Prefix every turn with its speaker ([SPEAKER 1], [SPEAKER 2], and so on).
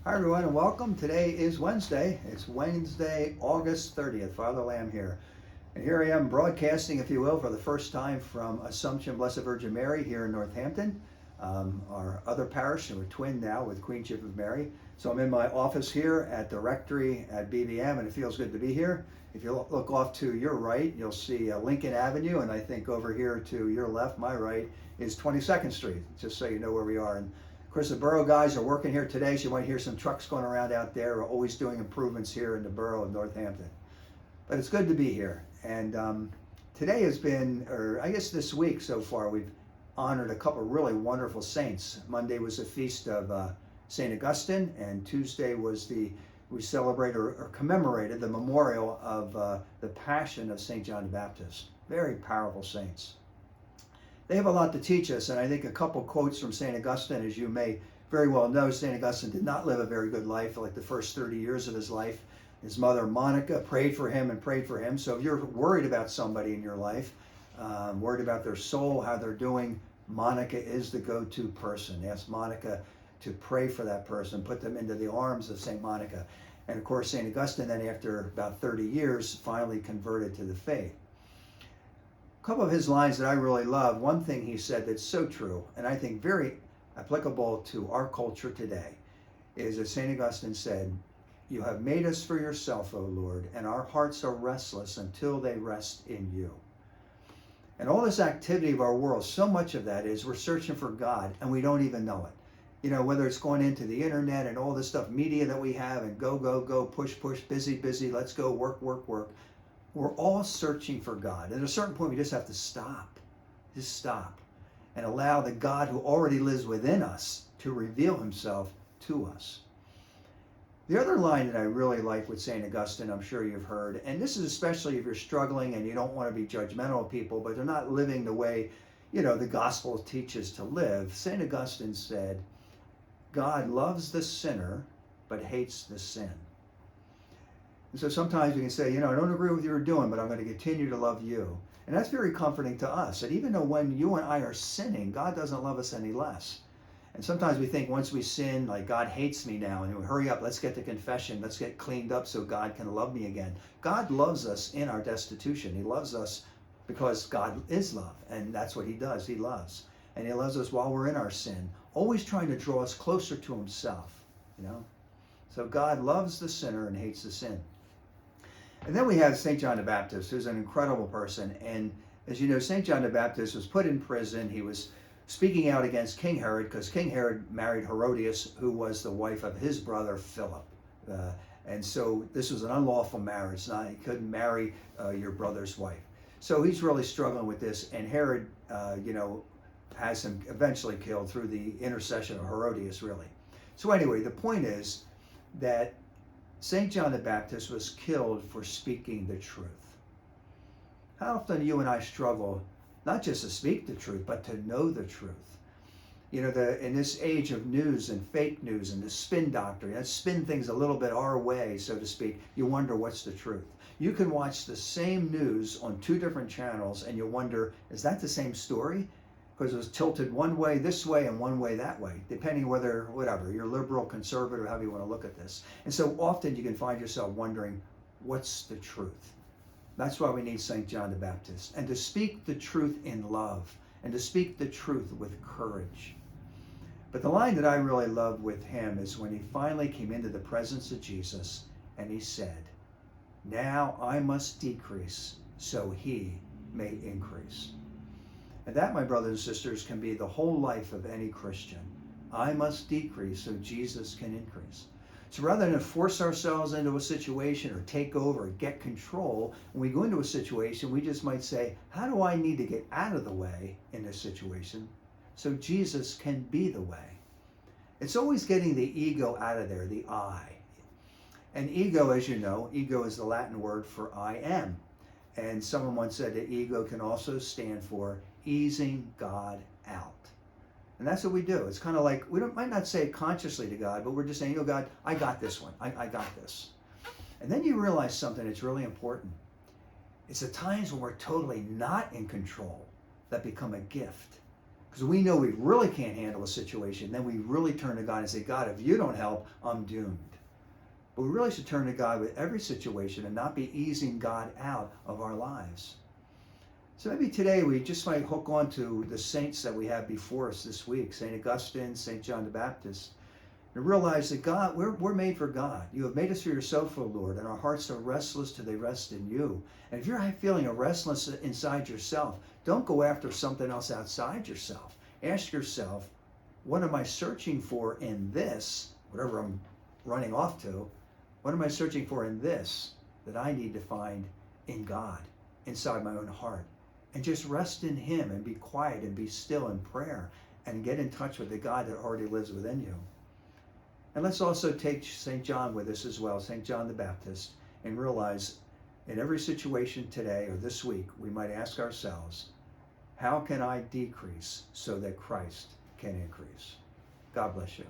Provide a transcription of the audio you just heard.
[SPEAKER 1] Hi everyone and welcome. Today is Wednesday. It's Wednesday, August 30th. Father Lamb here. And here I am broadcasting, if you will, for the first time from Assumption Blessed Virgin Mary here in Northampton. Our other parish, and we're twinned now with Queenship of Mary. So I'm in my office here at the rectory at BVM, and it feels good to be here. If you look off to your right, you'll see Lincoln Avenue, and I think over here to your left, my right, is 22nd Street, just so you know where we are. And of course, the borough guys are working here today, so you might hear some trucks going around out there. We're always doing improvements here in the borough of Northampton. But it's good to be here. And today has been, or I guess this week so far, we've honored a couple of really wonderful saints. Monday was the feast of St. Augustine, and Tuesday was we celebrated or commemorated the memorial of the Passion of St. John the Baptist. Very powerful saints. They have a lot to teach us, and I think a couple quotes from St. Augustine, as you may very well know, St. Augustine did not live a very good life for like the first 30 years of his life. His mother, Monica, prayed for him and prayed for him. So if you're worried about somebody in your life, worried about their soul, how they're doing, Monica is the go-to person. Ask Monica to pray for that person, put them into the arms of St. Monica. And of course, St. Augustine then, after about 30 years, finally converted to the faith. A couple of his lines that I really love. One thing he said that's so true, and I think very applicable to our culture today, is that St. Augustine said, "You have made us for yourself, O Lord, and our hearts are restless until they rest in you." And all this activity of our world, so much of that is we're searching for God, and we don't even know it. You know, whether it's going into the internet and all this stuff, media that we have, and go, go, go, push, push, busy, busy, let's go, work, work, work. We're all searching for God. And at a certain point, we just have to stop. Just stop. And allow the God who already lives within us to reveal himself to us. The other line that I really like with St. Augustine, I'm sure you've heard, and this is especially if you're struggling and you don't want to be judgmental of people, but they're not living the way, the gospel teaches to live. St. Augustine said, "God loves the sinner, but hates the sin." And so sometimes we can say, I don't agree with what you're doing, but I'm going to continue to love you. And that's very comforting to us. That even though when you and I are sinning, God doesn't love us any less. And sometimes we think once we sin, like God hates me now, and we hurry up, let's get to confession, let's get cleaned up so God can love me again. God loves us in our destitution. He loves us because God is love, and that's what he does. He loves. And he loves us while we're in our sin, always trying to draw us closer to himself, So God loves the sinner and hates the sin. And then we have St. John the Baptist, who's an incredible person. And as you know, St. John the Baptist was put in prison. He was speaking out against King Herod because King Herod married Herodias, who was the wife of his brother Philip. And so this was an unlawful marriage. You couldn't marry your brother's wife. So he's really struggling with this. And Herod, has him eventually killed through the intercession of Herodias, really. So anyway, the point is that St. John the Baptist was killed for speaking the truth. How often do you and I struggle not just to speak the truth, but to know the truth? In this age of news and fake news and the spin doctrine, let's spin things a little bit our way, so to speak, you wonder what's the truth. You can watch the same news on two different channels and you wonder, is that the same story? Because it was tilted one way this way and one way that way, depending whether, you're liberal, conservative, however you want to look at this. And so often you can find yourself wondering, what's the truth? That's why we need St. John the Baptist. And to speak the truth in love, and to speak the truth with courage. But the line that I really love with him is when he finally came into the presence of Jesus and he said, "Now I must decrease so he may increase." And that, my brothers and sisters, can be the whole life of any Christian. I must decrease so Jesus can increase. So rather than force ourselves into a situation or take over or get control, when we go into a situation, we just might say, how do I need to get out of the way in this situation so Jesus can be the way? It's always getting the ego out of there, the I. And ego, as you know, ego is the Latin word for I am. And someone once said that ego can also stand for easing God out. And that's what we do. It's kind of like, might not say it consciously to God, but we're just saying, God, I got this one. I got this. And then you realize something that's really important. It's the times when we're totally not in control that become a gift. Because we know we really can't handle a situation. Then we really turn to God and say, God, if you don't help, I'm doomed. But we really should turn to God with every situation and not be easing God out of our lives. So maybe today we just might hook on to the saints that we have before us this week, St. Augustine, St. John the Baptist, and realize that God, we're made for God. You have made us for yourself, O Lord, and our hearts are restless till they rest in you. And if you're feeling a restlessness inside yourself, don't go after something else outside yourself. Ask yourself, what am I searching for in this, whatever I'm running off to, what am I searching for in this that I need to find in God, inside my own heart? And just rest in him and be quiet and be still in prayer and get in touch with the God that already lives within you. And let's also take St. John with us as well, St. John the Baptist, and realize in every situation today or this week, we might ask ourselves, how can I decrease so that Christ can increase? God bless you.